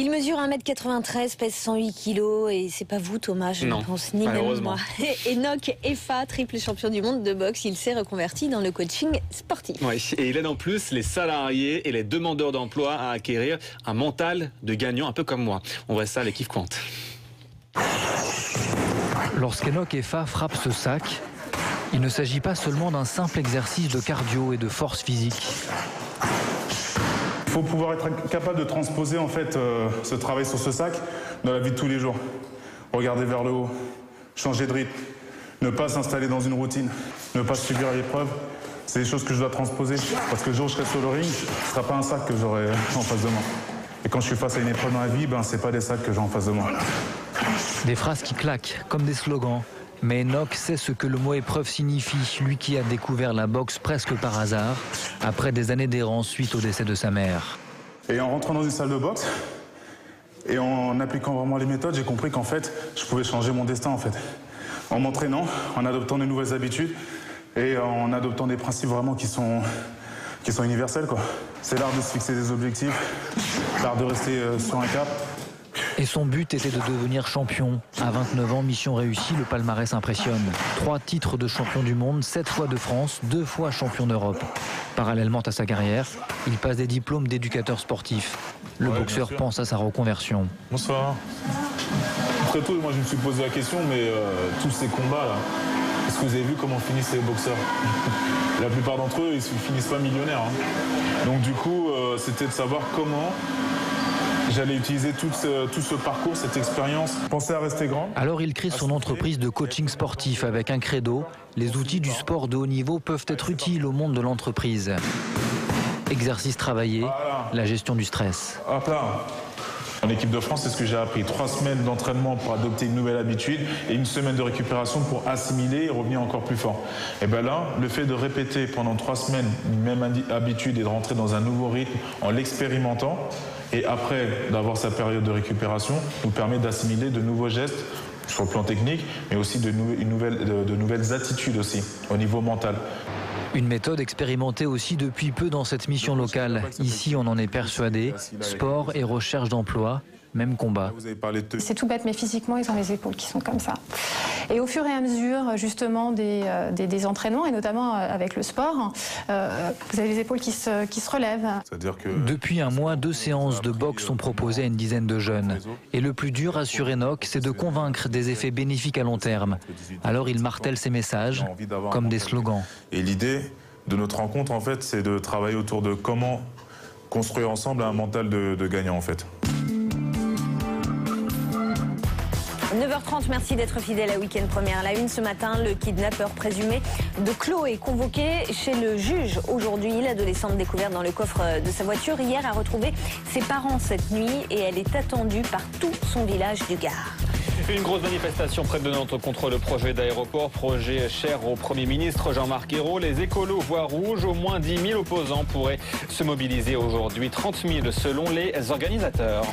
Il mesure 1m93, pèse 108 kg et c'est pas vous Thomas, je ne pense, ni même moi. Enoch Effa, triple champion du monde de boxe, il s'est reconverti dans le coaching sportif. Oui, et il aide en plus les salariés et les demandeurs d'emploi à acquérir un mental de gagnant, un peu comme moi. On voit ça, l'équipe compte. Lorsqu'Enoch Effa frappe ce sac, il ne s'agit pas seulement d'un simple exercice de cardio et de force physique. Il faut pouvoir être capable de transposer en fait ce travail sur ce sac dans la vie de tous les jours. Regarder vers le haut, changer de rythme, ne pas s'installer dans une routine, ne pas subir l'épreuve. C'est des choses que je dois transposer parce que le jour où je serai sur le ring, ce ne sera pas un sac que j'aurai en face de moi. Et quand je suis face à une épreuve dans la vie, ce n'est pas des sacs que j'ai en face de moi. Des phrases qui claquent comme des slogans. Mais Enoch sait ce que le mot épreuve signifie, lui qui a découvert la boxe presque par hasard, après des années d'errance suite au décès de sa mère. Et en rentrant dans une salle de boxe, et en appliquant vraiment les méthodes, j'ai compris qu'en fait, je pouvais changer mon destin en fait. En m'entraînant, en adoptant de nouvelles habitudes, et en adoptant des principes vraiment qui sont universels, quoi. C'est l'art de se fixer des objectifs, l'art de rester sur un cap. Et son but était de devenir champion. À 29 ans, mission réussie, le palmarès impressionne. 3 titres de champion du monde, 7 fois de France, 2 fois champion d'Europe. Parallèlement à sa carrière, il passe des diplômes d'éducateur sportif. Le boxeur pense à sa reconversion. Bonsoir. Très tôt, moi je me suis posé la question, mais tous ces combats-là, est-ce que vous avez vu comment finissent les boxeurs? La plupart d'entre eux, ils ne finissent pas millionnaires. Donc du coup, c'était de savoir comment j'allais utiliser tout ce parcours, cette expérience. Pensez à rester grand. Alors il crée son entreprise de coaching sportif avec un credo. Les outils du sport de haut niveau peuvent être utiles au monde de l'entreprise. Exercice travaillé, la gestion du stress. Hop là. En équipe de France, c'est ce que j'ai appris. 3 semaines d'entraînement pour adopter une nouvelle habitude et 1 semaine de récupération pour assimiler et revenir encore plus fort. Et bien là, le fait de répéter pendant 3 semaines une même habitude et de rentrer dans un nouveau rythme en l'expérimentant, et après d'avoir sa période de récupération, nous permet d'assimiler de nouveaux gestes sur le plan technique, mais aussi de nouvelles attitudes aussi, au niveau mental. Une méthode expérimentée aussi depuis peu dans cette mission locale. Ici, on en est persuadé. Sport et recherche d'emploi, même combat. C'est tout bête, mais physiquement, ils ont les épaules qui sont comme ça. Et au fur et à mesure, justement, des entraînements, et notamment avec le sport, vous avez les épaules qui se relèvent. Depuis un mois, 2 séances de boxe sont proposées à une dizaine de jeunes. Et le plus dur, assure Enoch, c'est de convaincre des effets bénéfiques à long terme. Alors il martèle ses messages comme des slogans. Et l'idée de notre rencontre, en fait, c'est de travailler autour de comment construire ensemble un mental de gagnant, en fait. 9h30, merci d'être fidèle à Week-end Première. À la une ce matin, le kidnappeur présumé de Chloé, convoqué chez le juge aujourd'hui. L'adolescente découverte dans le coffre de sa voiture hier a retrouvé ses parents cette nuit et elle est attendue par tout son village du Gard. Une grosse manifestation près de Nantes contre le projet d'aéroport, projet cher au Premier ministre Jean-Marc Ayrault. Les écolos voient rouge, au moins 10 000 opposants pourraient se mobiliser aujourd'hui, 30 000 selon les organisateurs.